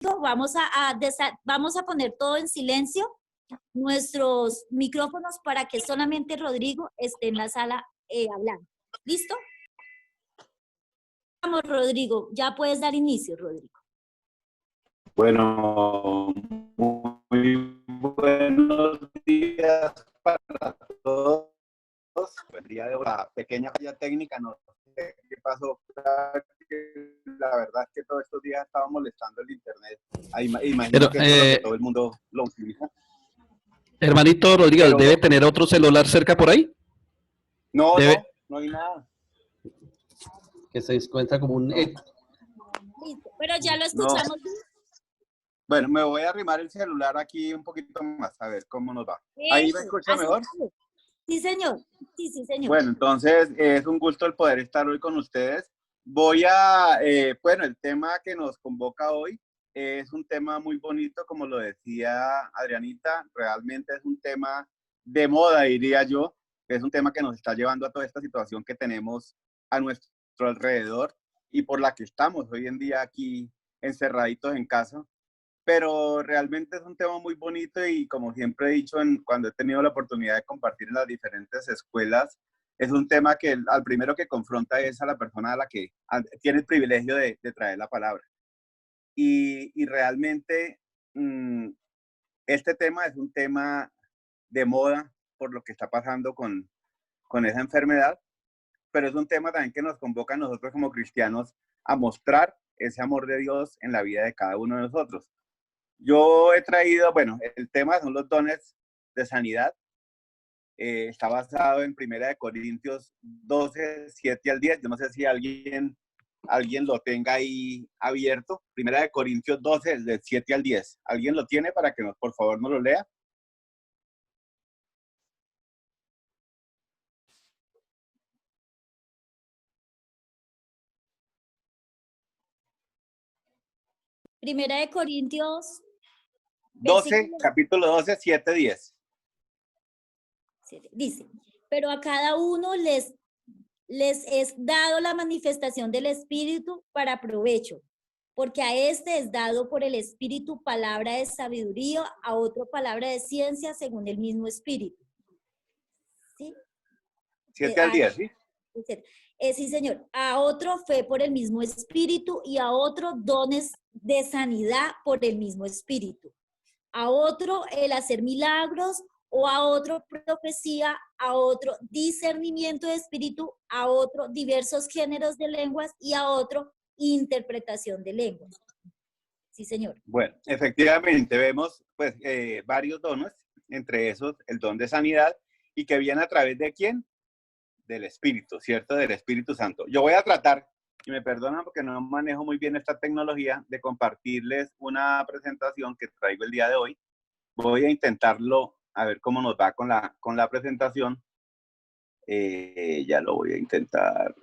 Vamos a poner todo en silencio, nuestros micrófonos, para que solamente Rodrigo esté en la sala hablando. ¿Listo? Vamos, Rodrigo, ya puedes dar inicio, Rodrigo. Bueno, muy buenos días para todos. El día de hoy, la pequeña falla técnica, no sé qué pasó. La verdad es que todos estos días estaba molestando el internet. Imagino que esto es lo que todo el mundo lo utiliza. Hermanito Rodríguez, ¿debe tener otro celular cerca por ahí? No hay nada. Que se encuentra como un... Listo, pero ya lo escuchamos. No. Bueno, me voy a arrimar el celular aquí un poquito más, a ver cómo nos va. ¿Ahí me escucha mejor? Sí, señor. Sí, señor. Bueno, entonces es un gusto el poder estar hoy con ustedes. Bueno, el tema que nos convoca hoy es un tema muy bonito, como lo decía Adrianita, realmente es un tema de moda, diría yo. Es un tema que nos está llevando a toda esta situación que tenemos a nuestro alrededor y por la que estamos hoy en día aquí encerraditos en casa. Pero realmente es un tema muy bonito y como siempre he dicho cuando he tenido la oportunidad de compartir en las diferentes escuelas, es un tema que al primero que confronta es a la persona a la que tiene el privilegio de traer la palabra. Y realmente este tema es un tema de moda por lo que está pasando con esa enfermedad, pero es un tema también que nos convoca a nosotros como cristianos a mostrar ese amor de Dios en la vida de cada uno de nosotros. Yo he traído, bueno, el tema son los dones de sanidad. Está basado en 1 Corintios 12, 7 al 10. Yo no sé si alguien lo tenga ahí abierto. 1 Corintios 12, del 7 al 10. ¿Alguien lo tiene para que por favor nos lo lea? Primera de Corintios 12, capítulo 12, 7, 10. Dice, pero a cada uno les es dado la manifestación del Espíritu para provecho, porque a este es dado por el Espíritu palabra de sabiduría, a otro palabra de ciencia según el mismo Espíritu. ¿Sí? 7 al 10, ¿sí? Sí, señor. A otro fe por el mismo Espíritu y a otro dones de sanidad por el mismo Espíritu. A otro el hacer milagros, o a otro profecía, a otro discernimiento de espíritu, a otro diversos géneros de lenguas y a otro interpretación de lenguas. Sí, señor. Bueno, efectivamente vemos pues varios dones, entre esos el don de sanidad, y que viene a través de ¿quién? Del Espíritu, ¿cierto? Del Espíritu Santo. Yo voy a tratar, y me perdonan porque no manejo muy bien esta tecnología, de compartirles una presentación que traigo el día de hoy. Voy a intentarlo, a ver cómo nos va con la presentación. Ya lo voy a intentar,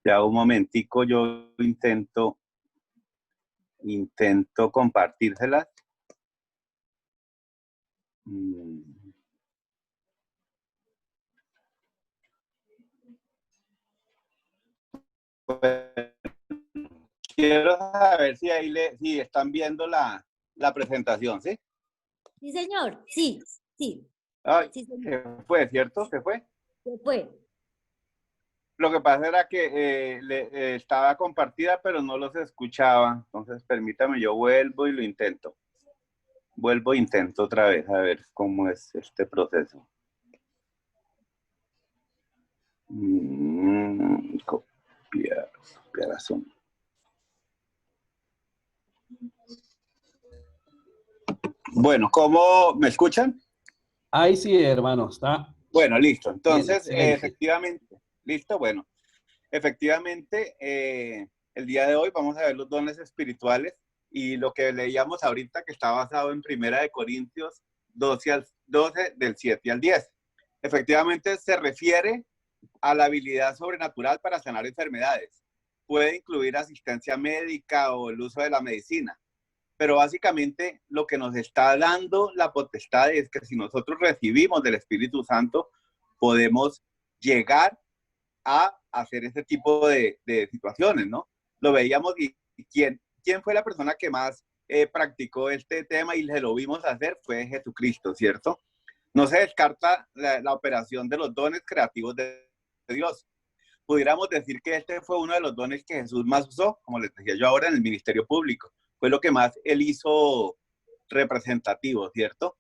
Ya un momentico, yo intento compartírselas. Quiero saber si ahí si están viendo la presentación, ¿sí? Sí, señor. Sí, sí. Ay, sí, señor. se fue, ¿cierto? ¿Se fue? Se fue. Lo que pasa era que estaba compartida, pero no los escuchaba. Entonces, permítame, yo vuelvo y lo intento. Vuelvo e intento otra vez, a ver cómo es este proceso. Copiar razón. Bueno, ¿cómo me escuchan? Ahí sí, hermano, está. Bueno, listo. Entonces, bien, efectivamente, listo, bueno. Efectivamente, el día de hoy vamos a ver los dones espirituales y lo que leíamos ahorita que está basado en 1 Corintios 12, del 7 al 10. Efectivamente, se refiere a la habilidad sobrenatural para sanar enfermedades. Puede incluir asistencia médica o el uso de la medicina. pero básicamente lo que nos está dando la potestad es que si nosotros recibimos del Espíritu Santo, podemos llegar a hacer ese tipo de situaciones, ¿no? Lo veíamos y ¿quién fue la persona que más practicó este tema y se lo vimos hacer? Fue Jesucristo, ¿cierto? No se descarta la operación de los dones creativos de Dios. Pudiéramos decir que este fue uno de los dones que Jesús más usó, como les decía yo ahora, en el ministerio público. Fue lo que más él hizo representativo, ¿cierto?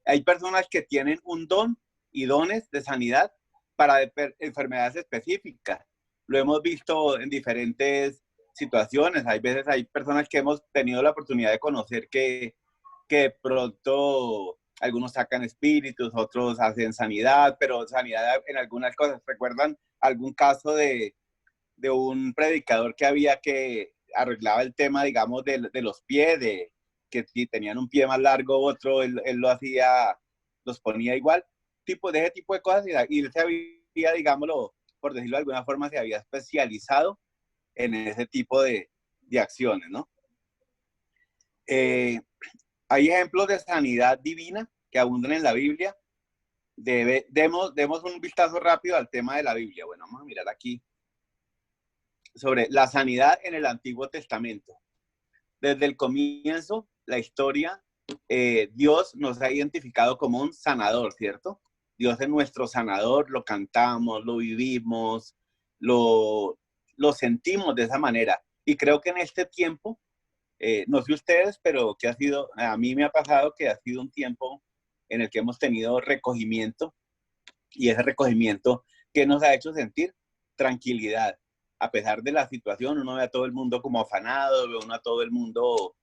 Hay personas que tienen un don y dones de sanidad para enfermedades específicas. Lo hemos visto en diferentes situaciones. Hay veces hay personas que hemos tenido la oportunidad de conocer que de pronto algunos sacan espíritus, otros hacen sanidad, pero sanidad en algunas cosas. ¿Recuerdan algún caso de un predicador que había que arreglaba el tema, digamos, de los pies, de que si tenían un pie más largo, otro, él lo hacía, los ponía igual, de ese tipo de cosas, y él se había, digámoslo, por decirlo de alguna forma, se había especializado en ese tipo de acciones, ¿no? Hay ejemplos de sanidad divina que abundan en la Biblia. Demos un vistazo rápido al tema de la Biblia. Bueno, vamos a mirar aquí sobre la sanidad en el Antiguo Testamento. Desde el comienzo, la historia, Dios nos ha identificado como un sanador, ¿cierto? Dios es nuestro sanador, lo cantamos, lo vivimos, lo sentimos de esa manera. Y creo que en este tiempo, no sé ustedes, pero que a mí me ha pasado que ha sido un tiempo en el que hemos tenido recogimiento, y ese recogimiento que nos ha hecho sentir tranquilidad. A pesar de la situación, uno ve a todo el mundo como afanado, ve uno a todo el mundo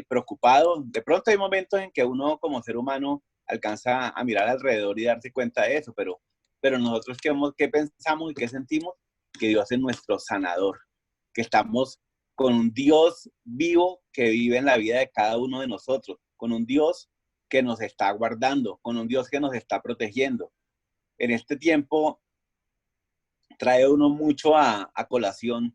preocupado. De pronto hay momentos en que uno como ser humano alcanza a mirar alrededor y darse cuenta de eso, pero nosotros ¿qué pensamos y qué sentimos? Que Dios es nuestro sanador, que estamos con un Dios vivo que vive en la vida de cada uno de nosotros, con un Dios que nos está guardando, con un Dios que nos está protegiendo. En este tiempo trae uno mucho a colación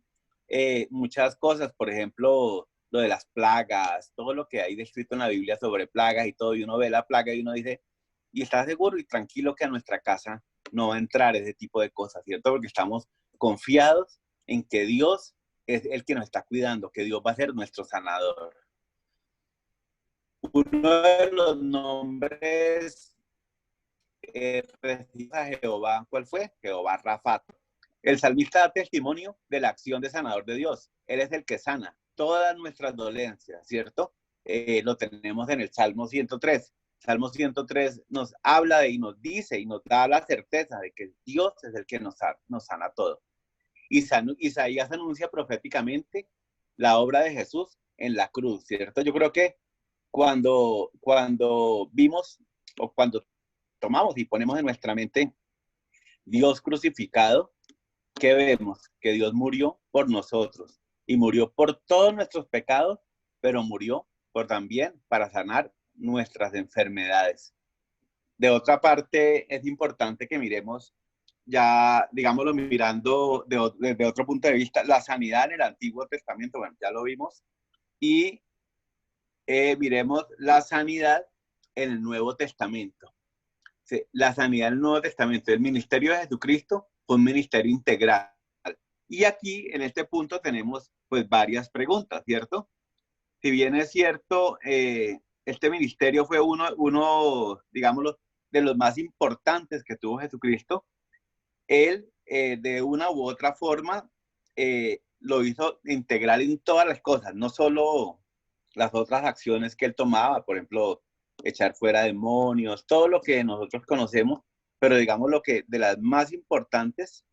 muchas cosas, por ejemplo, lo de las plagas, todo lo que hay descrito en la Biblia sobre plagas y todo, y uno ve la plaga y uno dice, y está seguro y tranquilo que a nuestra casa no va a entrar ese tipo de cosas, ¿cierto? Porque estamos confiados en que Dios es el que nos está cuidando, que Dios va a ser nuestro sanador. Uno de los nombres a Jehová, ¿cuál fue? Jehová Rafa. El salmista da testimonio de la acción de sanador de Dios. Él es el que sana todas nuestras dolencias, ¿cierto? Lo tenemos en el Salmo 103. Salmo 103 nos habla y nos dice y nos da la certeza de que Dios es el que nos sana todo. Isaías anuncia proféticamente la obra de Jesús en la cruz, ¿cierto? Yo creo que cuando vimos o cuando tomamos y ponemos en nuestra mente Dios crucificado, ¿qué vemos? Que Dios murió por nosotros y murió por todos nuestros pecados, pero murió también para sanar nuestras enfermedades. De otra parte, es importante que miremos, ya digámoslo, mirando desde otro punto de vista, la sanidad en el Antiguo Testamento, bueno, ya lo vimos, y miremos la sanidad en el Nuevo Testamento. Sí, la sanidad en el Nuevo Testamento, el ministerio de Jesucristo fue un ministerio integral. Y aquí, en este punto, tenemos pues varias preguntas, ¿cierto? Si bien es cierto, este ministerio fue uno, digámoslo, de los más importantes que tuvo Jesucristo, él de una u otra forma lo hizo integral en todas las cosas, no solo las otras acciones que él tomaba, por ejemplo, echar fuera demonios, todo lo que nosotros conocemos, pero digamos lo que de las más importantes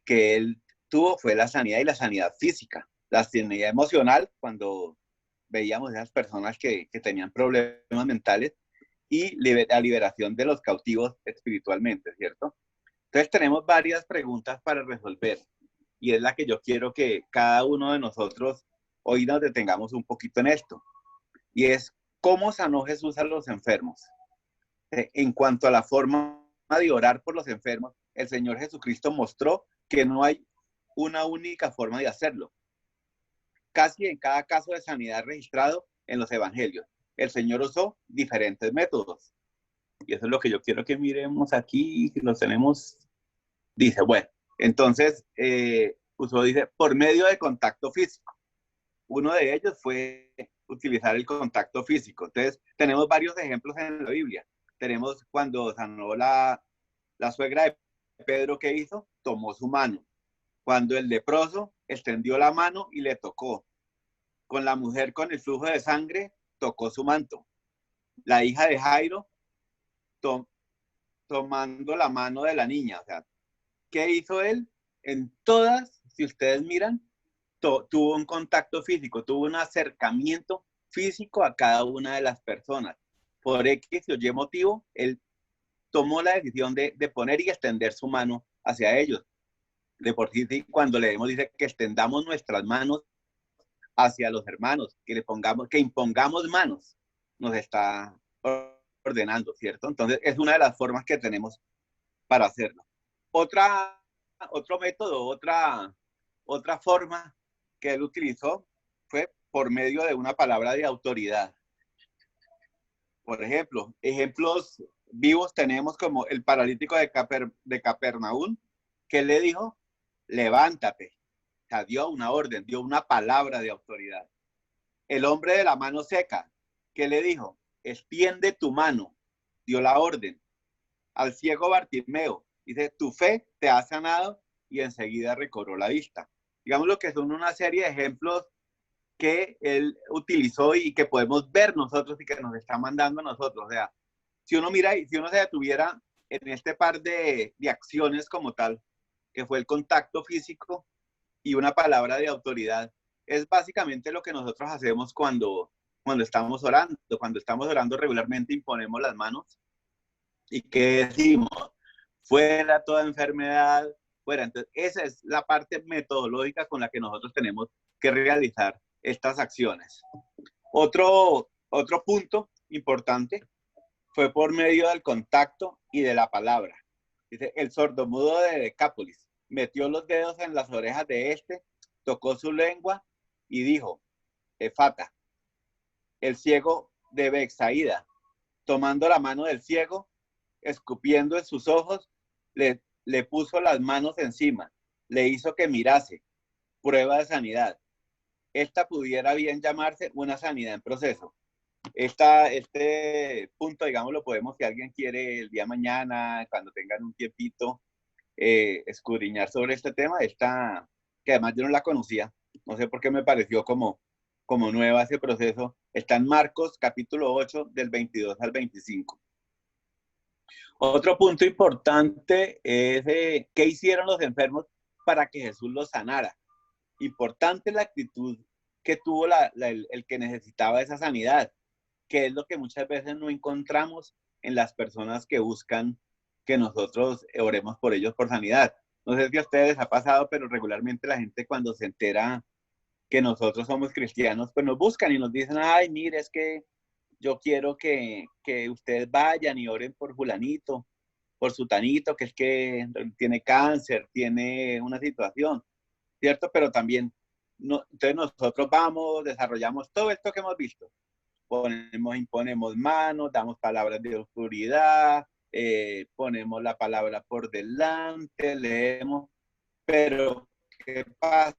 que él tuvo fue la sanidad y la sanidad física, la sanidad emocional cuando veíamos a esas personas que tenían problemas mentales y la liberación de los cautivos espiritualmente, ¿cierto? Entonces tenemos varias preguntas para resolver y es la que yo quiero que cada uno de nosotros hoy nos detengamos un poquito en esto. Y es, ¿cómo sanó Jesús a los enfermos? En cuanto a la forma de orar por los enfermos, el Señor Jesucristo mostró que no hay una única forma de hacerlo. Casi en cada caso de sanidad registrado, en los evangelios. El Señor usó diferentes métodos. Y eso es lo que yo quiero que miremos aquí, que los tenemos. Dice, bueno, entonces usó, dice, por medio de contacto físico. Uno de ellos fue utilizar el contacto físico. Entonces, tenemos varios ejemplos en la Biblia. Tenemos cuando sanó la suegra de Pedro, ¿qué hizo? Tomó su mano. Cuando el leproso extendió la mano y le tocó. Con la mujer con el flujo de sangre, tocó su manto. La hija de Jairo, tomando la mano de la niña. O sea, ¿qué hizo él? En todas, si ustedes miran, tuvo un contacto físico, tuvo un acercamiento físico a cada una de las personas. Por X o Y motivo, él tomó la decisión de poner y extender su mano hacia ellos. De por sí, cuando leemos, dice que extendamos nuestras manos hacia los hermanos, que impongamos manos, nos está ordenando, ¿cierto? Entonces, es una de las formas que tenemos para hacerlo. Otro método, otra forma que él utilizó fue por medio de una palabra de autoridad. Por ejemplo, ejemplos vivos tenemos como el paralítico de Capernaum, que le dijo, levántate. O sea, dio una orden, dio una palabra de autoridad. El hombre de la mano seca, que le dijo, extiende tu mano, dio la orden. Al ciego Bartimeo, dice, tu fe te ha sanado, y enseguida recobró la vista. Digamos lo que son una serie de ejemplos que él utilizó y que podemos ver nosotros y que nos está mandando a nosotros. O sea, si uno mira y si uno se detuviera en este par de acciones como tal, que fue el contacto físico y una palabra de autoridad, es básicamente lo que nosotros hacemos cuando estamos orando. Cuando estamos orando regularmente imponemos las manos y ¿qué decimos? Fuera toda enfermedad, fuera. Entonces, esa es la parte metodológica con la que nosotros tenemos que realizar estas acciones. Otro punto importante fue por medio del contacto y de la palabra. Dice, el sordomudo de Decápolis metió los dedos en las orejas de este, tocó su lengua y dijo, Efata. El ciego de Betsaida, tomando la mano del ciego, escupiendo en sus ojos, le puso las manos encima, le hizo que mirase, prueba de sanidad. Esta pudiera bien llamarse una sanidad en proceso. Este punto, digamos, lo podemos, si alguien quiere el día de mañana, cuando tengan un tiempito, escudriñar sobre este tema, que además yo no la conocía, no sé por qué me pareció como nueva ese proceso, está en Marcos capítulo 8 del 22 al 25. Otro punto importante es qué hicieron los enfermos para que Jesús los sanara. Importante la actitud que tuvo el que necesitaba esa sanidad, que es lo que muchas veces no encontramos en las personas que buscan que nosotros oremos por ellos por sanidad. No sé si a ustedes ha pasado, pero regularmente la gente cuando se entera que nosotros somos cristianos, pues nos buscan y nos dicen, ay, mire, es que yo quiero que ustedes vayan y oren por fulanito, por sutanito, que es que tiene cáncer, tiene una situación, ¿cierto? Pero también, entonces nosotros vamos, desarrollamos todo esto que hemos visto. Imponemos manos, damos palabras de autoridad, ponemos la palabra por delante, leemos, pero ¿qué pasa?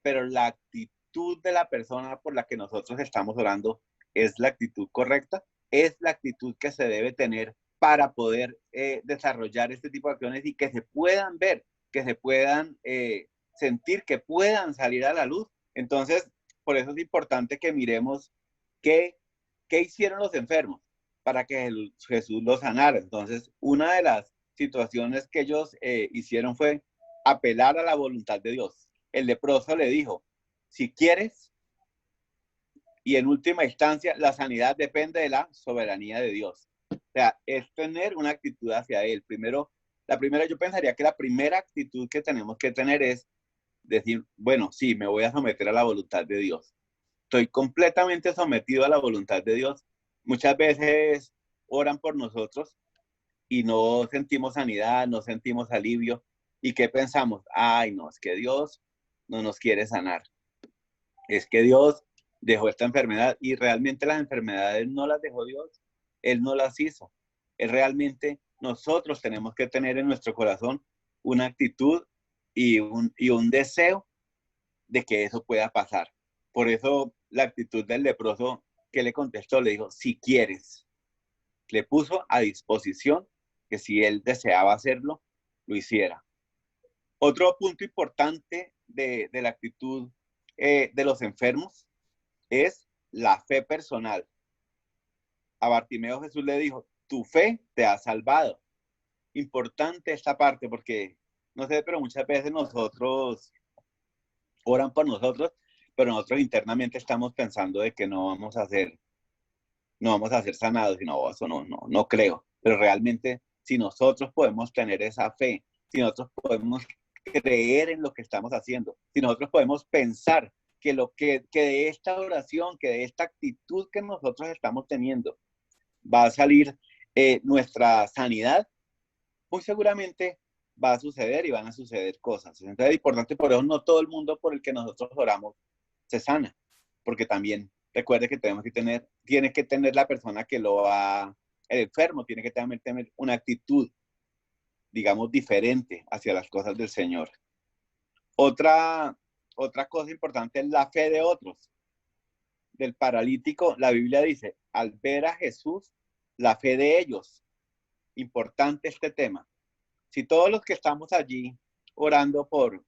Pero la actitud de la persona por la que nosotros estamos orando es la actitud correcta, es la actitud que se debe tener para poder desarrollar este tipo de acciones y que se puedan ver, que se puedan sentir, que puedan salir a la luz. Entonces, por eso es importante que miremos qué hicieron los enfermos para que Jesús los sanara. Entonces, una de las situaciones que ellos hicieron fue apelar a la voluntad de Dios. El leproso le dijo, si quieres, y en última instancia, la sanidad depende de la soberanía de Dios. O sea, es tener una actitud hacia Él. Yo pensaría que la primera actitud que tenemos que tener es decir, bueno, sí, me voy a someter a la voluntad de Dios. Estoy completamente sometido a la voluntad de Dios. Muchas veces oran por nosotros y no sentimos sanidad, no sentimos alivio. ¿Y qué pensamos? Ay, no, es que Dios no nos quiere sanar. Es que Dios dejó esta enfermedad y realmente las enfermedades no las dejó Dios, Él no las hizo. Él realmente, nosotros tenemos que tener en nuestro corazón una actitud y un deseo de que eso pueda pasar. Por eso la actitud del leproso que le contestó, le dijo, si quieres, le puso a disposición que si él deseaba hacerlo, lo hiciera. Otro punto importante de la actitud de los enfermos es la fe personal. A Bartimeo Jesús le dijo, tu fe te ha salvado. Importante esta parte porque, no sé, pero muchas veces nosotros oran por nosotros, pero nosotros internamente estamos pensando de que no vamos a ser sanados, y no, eso no creo. Pero realmente, si nosotros podemos tener esa fe, si nosotros podemos creer en lo que estamos haciendo, si nosotros podemos pensar que de esta oración, que de esta actitud que nosotros estamos teniendo, va a salir nuestra sanidad, muy seguramente va a suceder y van a suceder cosas. Entonces es importante, por eso no todo el mundo por el que nosotros oramos se sana, porque también recuerde que tiene que tener la persona que el enfermo tiene que tener una actitud, digamos, diferente hacia las cosas del Señor. Otra cosa importante es la fe de otros. Del paralítico, la Biblia dice, al ver a Jesús, la fe de ellos. Importante este tema. Si todos los que estamos allí orando por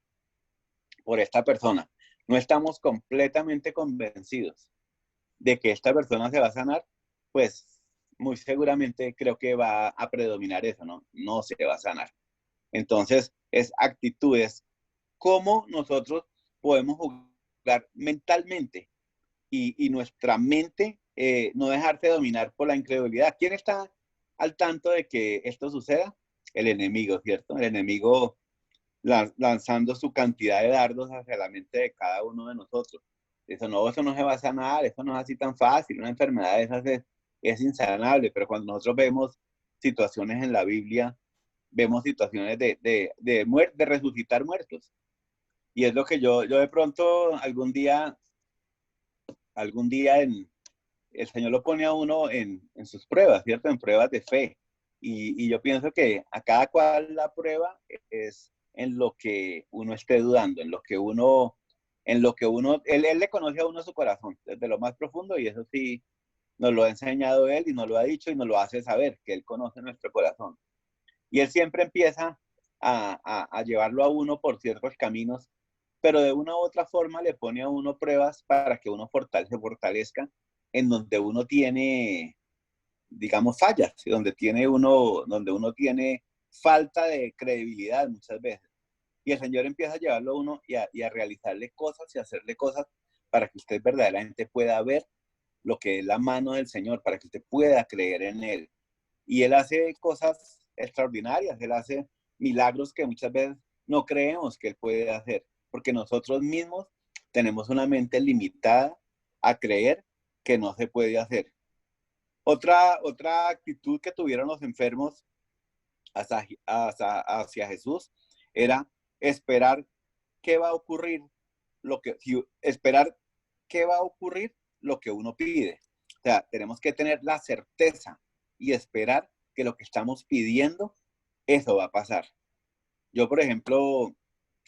esta persona no estamos completamente convencidos de que esta persona se va a sanar, pues muy seguramente creo que va a predominar eso, ¿no? No se va a sanar. Entonces, es actitudes, cómo nosotros podemos jugar mentalmente y nuestra mente no dejarse dominar por la incredulidad. ¿Quién está al tanto de que esto suceda? El enemigo, ¿cierto? El enemigo lanzando su cantidad de dardos hacia la mente de cada uno de nosotros. Eso no se va a sanar, eso no es así tan fácil, una enfermedad de esas es insanable, pero cuando nosotros vemos situaciones en la Biblia, vemos situaciones de resucitar muertos. Y es lo que yo de pronto algún día el Señor lo pone a uno en sus pruebas, ¿cierto? En pruebas de fe. Y yo pienso que a cada cual la prueba es en lo que uno esté dudando, él le conoce a uno su corazón, desde lo más profundo, y eso sí nos lo ha enseñado él y nos lo ha dicho y nos lo hace saber, que él conoce nuestro corazón. Y él siempre empieza a llevarlo a uno por ciertos caminos, pero de una u otra forma le pone a uno pruebas para que uno se fortalezca en donde uno tiene, digamos, fallas, donde uno tiene falta de credibilidad muchas veces. Y el Señor empieza a llevarlo a uno y a realizarle cosas y a hacerle cosas para que usted verdaderamente pueda ver lo que es la mano del Señor, para que usted pueda creer en Él. Y Él hace cosas extraordinarias, Él hace milagros que muchas veces no creemos que Él puede hacer, porque nosotros mismos tenemos una mente limitada a creer que no se puede hacer. Otra actitud que tuvieron los enfermos hacia Jesús era esperar qué va a ocurrir, esperar qué va a ocurrir lo que uno pide. O sea, tenemos que tener la certeza y esperar que lo que estamos pidiendo, eso va a pasar. Yo, por ejemplo,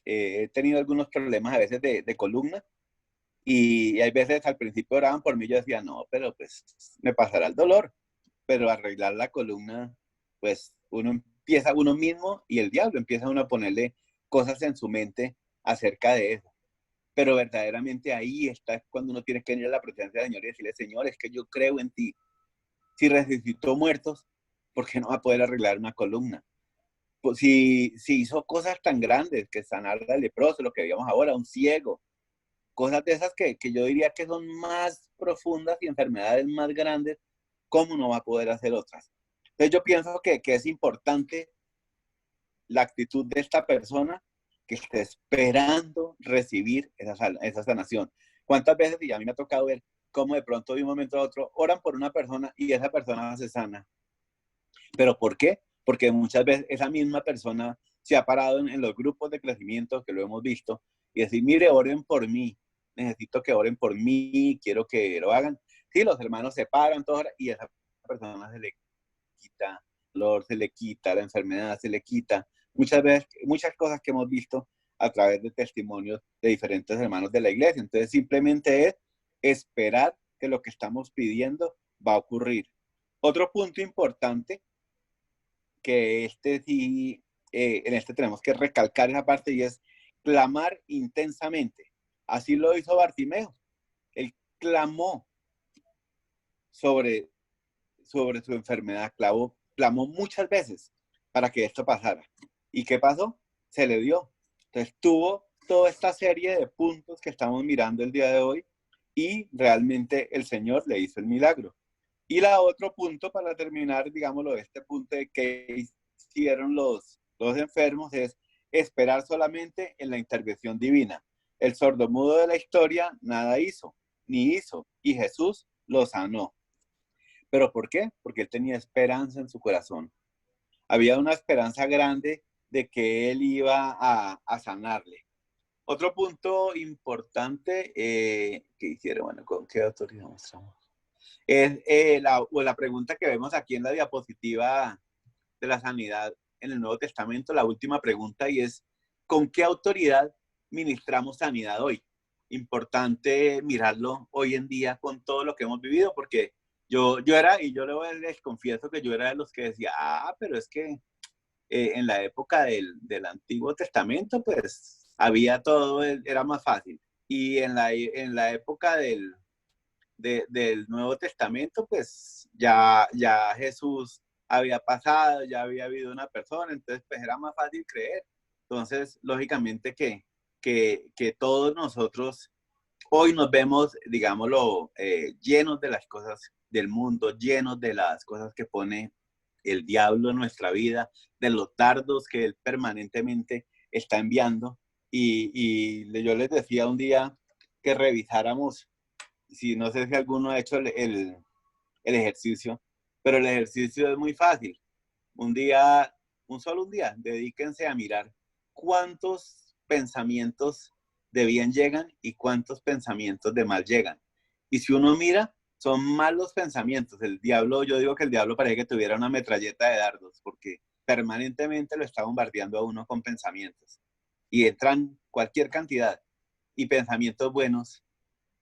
he tenido algunos problemas a veces de columna y hay veces al principio oraban por mí, yo decía, no, pero pues me pasará el dolor, pero arreglar la columna, pues uno mismo y el diablo empieza uno a ponerle cosas en su mente acerca de eso. Pero verdaderamente ahí está cuando uno tiene que venir a la presencia del Señor y decirle, Señor, es que yo creo en ti. Si resucitó muertos, ¿por qué no va a poder arreglar una columna? Pues si hizo cosas tan grandes, que sanar al leproso, lo que veíamos ahora, un ciego, cosas de esas que yo diría que son más profundas y enfermedades más grandes, ¿cómo no va a poder hacer otras? Entonces yo pienso que es importante la actitud de esta persona que esté esperando recibir esa sanación. ¿Cuántas veces, y a mí me ha tocado ver cómo de pronto de un momento a otro oran por una persona y esa persona se sana? ¿Pero por qué? Porque muchas veces esa misma persona se ha parado en los grupos de crecimiento que lo hemos visto y decir, mire, oren por mí. necesito que oren por mí, quiero que lo hagan. Sí, los hermanos se paran, todos, y a esa persona se le quita el dolor, se le quita la enfermedad, se le quita. Muchas veces, muchas cosas que hemos visto a través de testimonios de diferentes hermanos de la iglesia. Entonces, simplemente es esperar que lo que estamos pidiendo va a ocurrir. Otro punto importante, que sí, en este tenemos que recalcar esa parte, y es clamar intensamente. Así lo hizo Bartimeo. Él clamó sobre su enfermedad, clamó muchas veces para que esto pasara. ¿Y qué pasó? Se le dio. Entonces tuvo toda esta serie de puntos que estamos mirando el día de hoy, y realmente el Señor le hizo el milagro. Y la otro punto, para terminar, digámoslo, este punto de que hicieron los enfermos, es esperar solamente en la intervención divina. El sordomudo de la historia nada hizo, ni hizo, y Jesús lo sanó. ¿Pero por qué? Porque él tenía esperanza en su corazón. Había una esperanza grande de que él iba a sanarle. Otro punto importante que hicieron, bueno, ¿con qué autoridad mostramos? Es la pregunta que vemos aquí en la diapositiva de la sanidad en el Nuevo Testamento, la última pregunta, y es: ¿con qué autoridad ministramos sanidad hoy? Importante mirarlo hoy en día con todo lo que hemos vivido, porque yo era, y yo les confieso que yo era de los que decía, pero es que en la época del Antiguo Testamento, pues había todo, era más fácil. Y en la época del Nuevo Testamento, pues ya Jesús había pasado, ya había habido una persona, entonces pues era más fácil creer. Entonces, lógicamente que todos nosotros hoy nos vemos, digámoslo, llenos de las cosas del mundo, llenos de las cosas que pone el diablo en nuestra vida, de los dardos que él permanentemente está enviando. Y yo les decía un día que revisáramos, si no sé si alguno ha hecho el ejercicio, pero el ejercicio es muy fácil. Solo un día, dedíquense a mirar cuántos pensamientos de bien llegan y cuántos pensamientos de mal llegan. Y si uno mira, son malos pensamientos. El diablo, yo digo que el diablo parece que tuviera una metralleta de dardos, porque permanentemente lo está bombardeando a uno con pensamientos. Y entran cualquier cantidad. Y pensamientos buenos,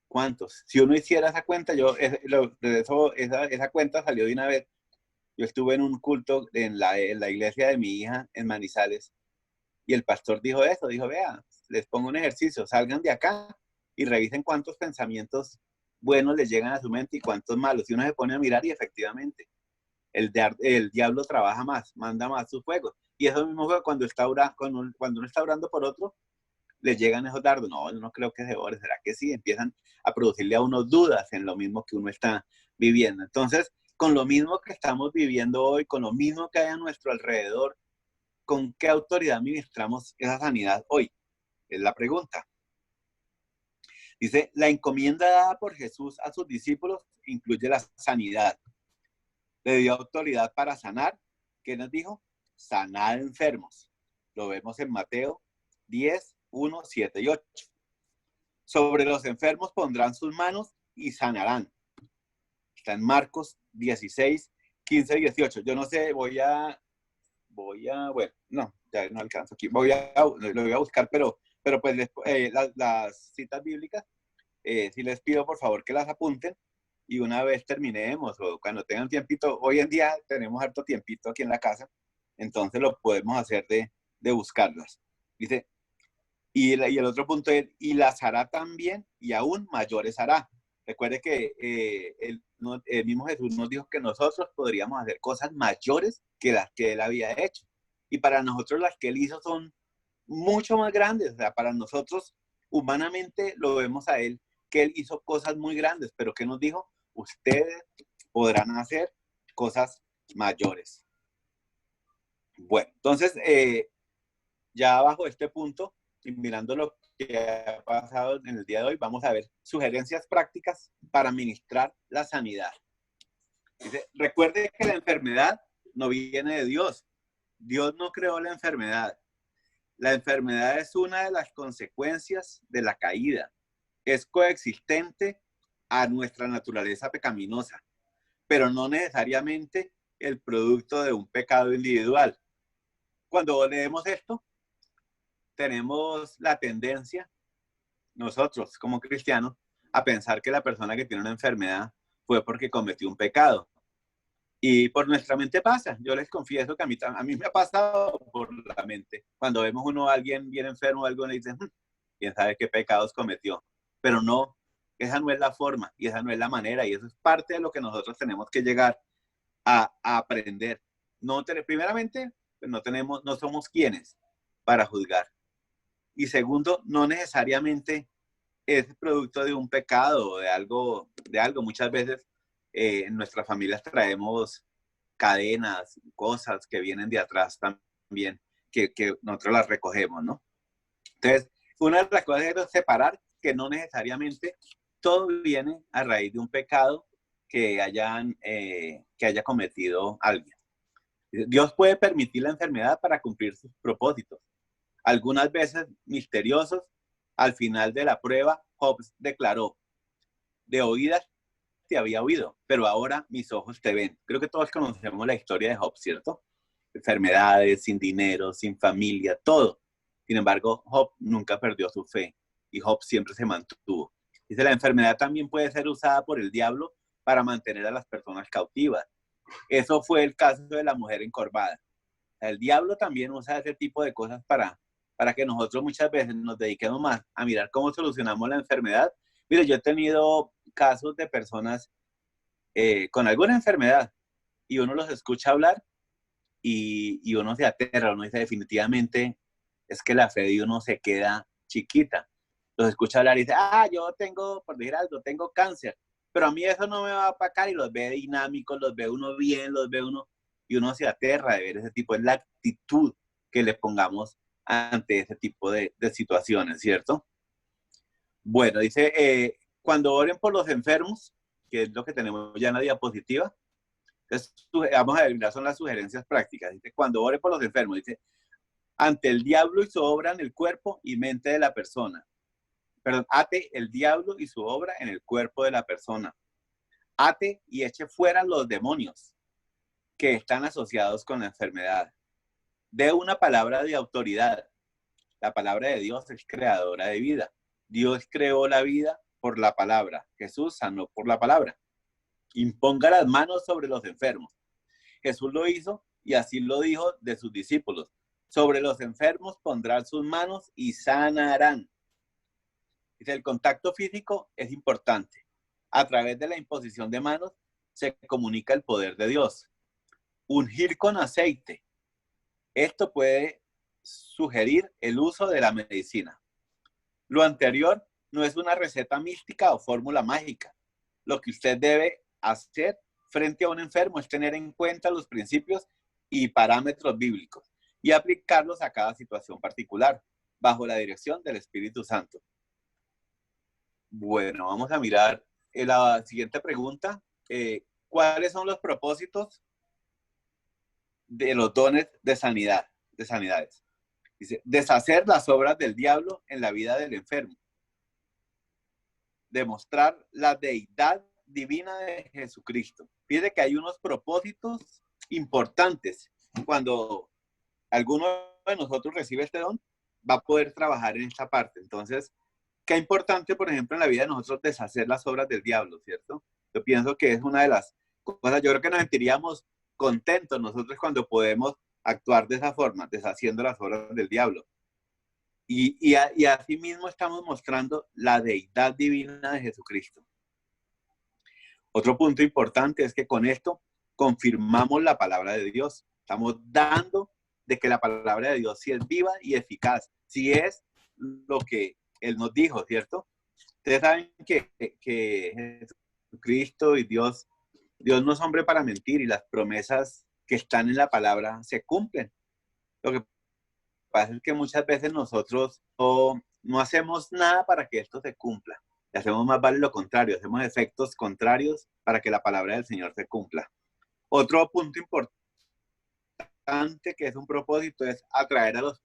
¿cuántos? Si uno hiciera esa cuenta, esa cuenta salió de una vez. Yo estuve en un culto en la iglesia de mi hija en Manizales, y el pastor dijo eso, dijo: vea, les pongo un ejercicio, salgan de acá y revisen cuántos pensamientos buenos les llegan a su mente y cuántos malos. Y uno se pone a mirar, y efectivamente, el diablo trabaja más, manda más sus fuegos. Y eso mismo fue cuando uno está orando por otro, les llegan esos dardos. No, yo no creo que se ore, ¿será que sí? Empiezan a producirle a uno dudas en lo mismo que uno está viviendo. Entonces, con lo mismo que estamos viviendo hoy, con lo mismo que hay a nuestro alrededor, ¿con qué autoridad ministramos esa sanidad hoy? Es la pregunta. Dice: la encomienda dada por Jesús a sus discípulos incluye la sanidad. Le dio autoridad para sanar. ¿Qué nos dijo? Sanad enfermos. Lo vemos en Mateo 10, 1, 7 y 8. Sobre los enfermos pondrán sus manos y sanarán. Está en Marcos 16, 15 y 18. Yo no sé, bueno, no, ya no alcanzo aquí. Lo voy a buscar, pero pues las citas bíblicas, sí les pido por favor que las apunten, y una vez terminemos o cuando tengan tiempito, hoy en día tenemos harto tiempito aquí en la casa, entonces lo podemos hacer de buscarlas. Dice, y el otro punto es: y las hará también, y aún mayores hará. Recuerde que el mismo Jesús nos dijo que nosotros podríamos hacer cosas mayores que las que él había hecho. Y para nosotros las que él hizo son mucho más grandes. O sea, para nosotros humanamente lo vemos a él, que él hizo cosas muy grandes, pero ¿qué nos dijo? Ustedes podrán hacer cosas mayores. Bueno, entonces, ya bajo este punto, y mirando lo que ha pasado en el día de hoy, vamos a ver sugerencias prácticas para administrar la sanidad. Dice: recuerde que la enfermedad no viene de Dios. Dios no creó la enfermedad. La enfermedad es una de las consecuencias de la caída. es coexistente a nuestra naturaleza pecaminosa, pero no necesariamente el producto de un pecado individual. Cuando leemos esto, tenemos la tendencia, nosotros como cristianos, a pensar que la persona que tiene una enfermedad fue porque cometió un pecado. Y por nuestra mente pasa. Yo les confieso que a mí me ha pasado por la mente. Cuando vemos uno a alguien bien enfermo o algo, le dicen, quién sabe qué pecados cometió. Pero no, esa no es la forma y esa no es la manera. Y eso es parte de lo que nosotros tenemos que llegar a aprender. Primeramente, no somos quienes para juzgar. Y segundo, no necesariamente es producto de un pecado o de algo. Muchas veces en nuestras familias traemos cadenas, cosas que vienen de atrás también, que nosotros las recogemos, ¿no? Entonces, una de las cosas es separar que no necesariamente todo viene a raíz de un pecado que haya cometido alguien. Dios puede permitir la enfermedad para cumplir sus propósitos. Algunas veces misteriosos, al final de la prueba, Job declaró, de oídas te había oído, pero ahora mis ojos te ven. Creo que todos conocemos la historia de Job, ¿cierto? Enfermedades, sin dinero, sin familia, todo. Sin embargo, Job nunca perdió su fe y Job siempre se mantuvo. Dice, la enfermedad también puede ser usada por el diablo para mantener a las personas cautivas. Eso fue el caso de la mujer encorvada. El diablo también usa ese tipo de cosas para que nosotros muchas veces nos dediquemos más a mirar cómo solucionamos la enfermedad. Mire, yo he tenido casos de personas con alguna enfermedad y uno los escucha hablar y uno se aterra, uno dice definitivamente es que la fe de uno se queda chiquita. Los escucha hablar y dice, yo tengo, por decir algo, tengo cáncer, pero a mí eso no me va a apacar y los ve dinámicos, los ve uno bien, los ve uno y uno se aterra de ver ese tipo, es la actitud que le pongamos ante ese tipo de situaciones, ¿cierto? Bueno, dice, cuando oren por los enfermos, que es lo que tenemos ya en la diapositiva, entonces, vamos a ver, son las sugerencias prácticas. Dice, cuando oren por los enfermos, dice, ante el diablo y su obra en el cuerpo y mente de la persona. Perdón, ate el diablo y su obra en el cuerpo de la persona. Ate y eche fuera los demonios que están asociados con la enfermedad. Dé una palabra de autoridad. La palabra de Dios es creadora de vida. Dios creó la vida por la palabra. Jesús sanó por la palabra. Imponga las manos sobre los enfermos. Jesús lo hizo y así lo dijo de sus discípulos. Sobre los enfermos pondrán sus manos y sanarán. Dice, el contacto físico es importante. A través de la imposición de manos se comunica el poder de Dios. Ungir con aceite. Esto puede sugerir el uso de la medicina. Lo anterior no es una receta mística o fórmula mágica. Lo que usted debe hacer frente a un enfermo es tener en cuenta los principios y parámetros bíblicos y aplicarlos a cada situación particular, bajo la dirección del Espíritu Santo. Bueno, vamos a mirar la siguiente pregunta. ¿Cuáles son los propósitos de los dones de sanidades? Dice, deshacer las obras del diablo en la vida del enfermo. Demostrar la deidad divina de Jesucristo. Fíjate que hay unos propósitos importantes. Cuando alguno de nosotros recibe este don, va a poder trabajar en esta parte. Entonces, qué importante, por ejemplo, en la vida de nosotros deshacer las obras del diablo, ¿cierto? Yo pienso que es una de las cosas, yo creo que nos sentiríamos contentos nosotros cuando podemos actuar de esa forma, deshaciendo las obras del diablo. Y así mismo estamos mostrando la deidad divina de Jesucristo. Otro punto importante es que con esto confirmamos la palabra de Dios. Estamos dando de que la palabra de Dios sí es viva y eficaz, sí es lo que Él nos dijo, ¿cierto? Ustedes saben que Jesucristo y Dios no es hombre para mentir y las promesas que están en la palabra se cumplen. Lo que pasa es que muchas veces nosotros no hacemos nada para que esto se cumpla. Y hacemos más vale lo contrario, hacemos efectos contrarios para que la palabra del Señor se cumpla. Otro punto importante que es un propósito es atraer a los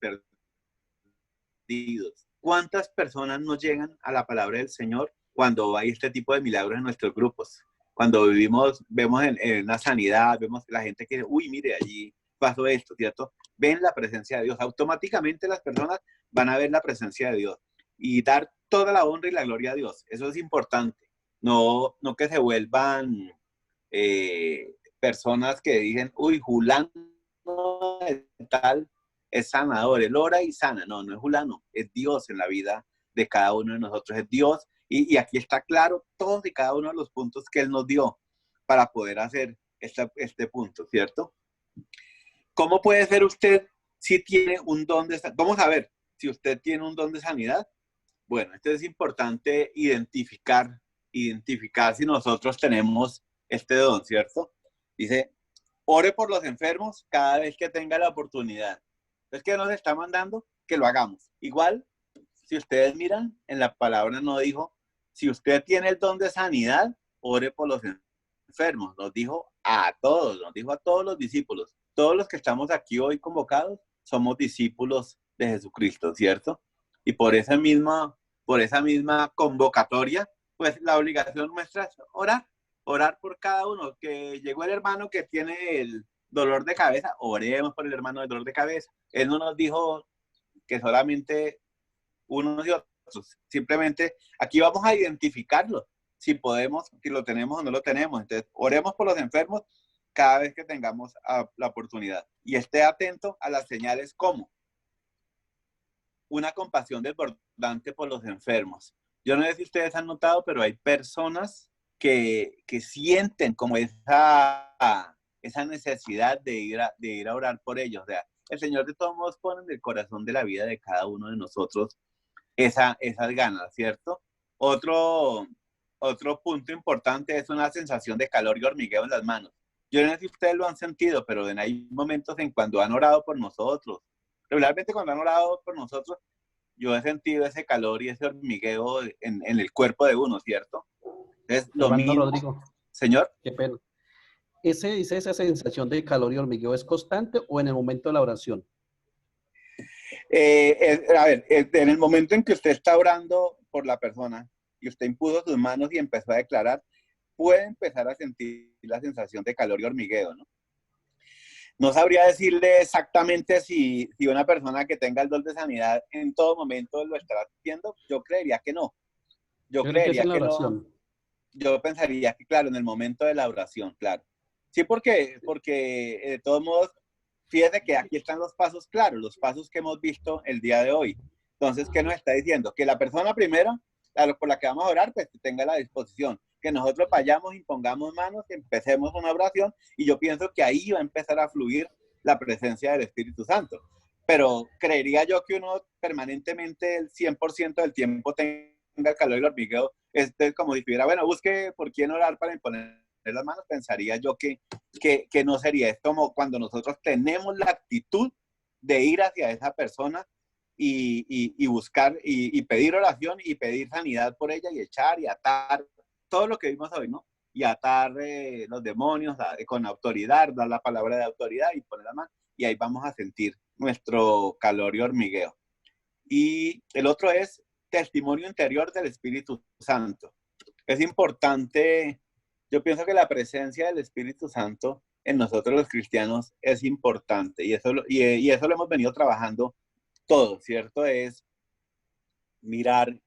perdidos. ¿Cuántas personas nos llegan a la palabra del Señor cuando hay este tipo de milagros en nuestros grupos? Cuando vemos en la sanidad, vemos la gente que, uy, mire, allí pasó esto, ¿cierto? Ven la presencia de Dios. Automáticamente las personas van a ver la presencia de Dios y dar toda la honra y la gloria a Dios. Eso es importante. No que se vuelvan personas que dicen, uy, Julano tal es sanador, él ora y sana. No, no es Julano, es Dios en la vida de cada uno de nosotros, es Dios. Y aquí está claro todos y cada uno de los puntos que Él nos dio para poder hacer este punto, ¿cierto? ¿Cómo puede ser usted si tiene un don de sanidad? ¿Cómo saber si usted tiene un don de sanidad? Bueno, esto es importante identificar si nosotros tenemos este don, ¿cierto? Dice, ore por los enfermos cada vez que tenga la oportunidad. Entonces, ¿qué nos está mandando? Que lo hagamos. Igual, si ustedes miran, en la palabra no dijo, si usted tiene el don de sanidad, ore por los enfermos. Nos dijo a todos, nos dijo a todos los discípulos. Todos los que estamos aquí hoy convocados somos discípulos de Jesucristo, ¿cierto? Y por esa misma convocatoria, pues la obligación nuestra es orar por cada uno. Que llegó el hermano que tiene el dolor de cabeza, oremos por el hermano del dolor de cabeza. Él no nos dijo que solamente unos y otros, simplemente aquí vamos a identificarlo, si podemos, si lo tenemos o no lo tenemos. Entonces, oremos por los enfermos cada vez que tengamos la oportunidad y esté atento a las señales como una compasión desbordante por los enfermos. Yo no sé si ustedes han notado, pero hay personas que sienten como esa necesidad de ir a orar por ellos. O sea, el Señor de todos modos pone en el corazón de la vida de cada uno de nosotros esas ganas, ¿cierto? Otro punto importante es una sensación de calor y hormigueo en las manos. Yo no sé si ustedes lo han sentido, pero hay momentos en cuando han orado por nosotros. Regularmente cuando han orado por nosotros, yo he sentido ese calor y ese hormigueo en el cuerpo de uno, ¿cierto? Es lo Hermano mismo. Rodrigo, Señor. qué pena. ¿Esa sensación de calor y hormigueo es constante o en el momento de la oración? A ver, en el momento en que usted está orando por la persona y usted impuso sus manos y empezó a declarar, puede empezar a sentir la sensación de calor y hormigueo, ¿no? No sabría decirle exactamente si una persona que tenga el don de sanidad en todo momento lo estará haciendo. Yo creería que no. Yo Creo que es creería en la que no. oración. Yo pensaría que, claro, en el momento de la oración, claro. Sí, porque de todos modos, fíjate que aquí están los pasos claros, los pasos que hemos visto el día de hoy. Entonces, ¿qué nos está diciendo? Que la persona primero, por la que vamos a orar, pues que tenga la disposición. Que nosotros vayamos, impongamos manos, que empecemos una oración, y yo pienso que ahí va a empezar a fluir la presencia del Espíritu Santo. Pero creería yo que uno permanentemente, el 100% del tiempo, tenga el calor y el hormigueo, como si tuviera, bueno, busque por quién orar para imponer las manos. Pensaría yo que no sería. Es como cuando nosotros tenemos la actitud de ir hacia esa persona y buscar y pedir oración y pedir sanidad por ella y echar y atar todo lo que vimos hoy, ¿no? Y atar los demonios con autoridad, dar la palabra de autoridad y poner la mano, y ahí vamos a sentir nuestro calor y hormigueo. Y el otro es testimonio interior del Espíritu Santo. Es importante, yo pienso que la presencia del Espíritu Santo en nosotros los cristianos es importante, y eso lo hemos venido trabajando todo, ¿cierto? Es mirar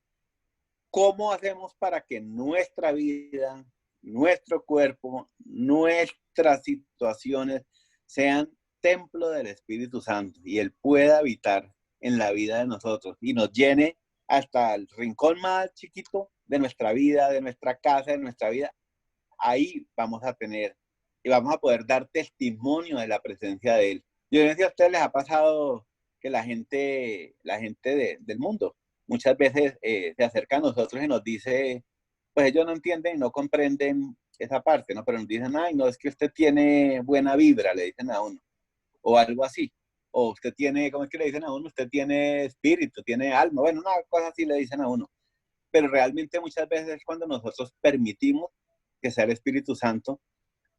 cómo hacemos para que nuestra vida, nuestro cuerpo, nuestras situaciones sean templo del Espíritu Santo y Él pueda habitar en la vida de nosotros y nos llene hasta el rincón más chiquito de nuestra vida, de nuestra casa, de nuestra vida. Ahí vamos a tener y vamos a poder dar testimonio de la presencia de Él. Yo no sé si a ustedes les ha pasado que la gente del mundo muchas veces se acerca a nosotros y nos dice, pues ellos no entienden y no comprenden esa parte, ¿no? Pero nos dicen, ay, no, es que usted tiene buena vibra, le dicen a uno, o algo así. O usted tiene, ¿cómo es que le dicen a uno? Usted tiene espíritu, tiene alma. Bueno, una cosa así le dicen a uno. Pero realmente muchas veces es cuando nosotros permitimos que sea el Espíritu Santo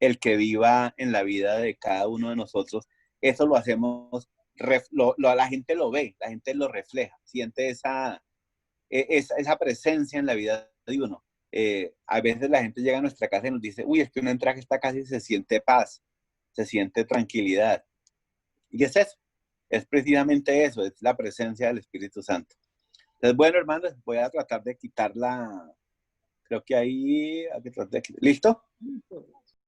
el que viva en la vida de cada uno de nosotros. Eso lo hacemos la gente lo ve, la gente lo refleja, siente esa presencia en la vida de uno. A veces la gente llega a nuestra casa y nos dice, uy, es que uno entra a esta casa y se siente paz, se siente tranquilidad. Y es eso, es precisamente eso, es la presencia del Espíritu Santo. Entonces, bueno, hermanos, voy a tratar de quitarla, creo que ahí, ¿listo?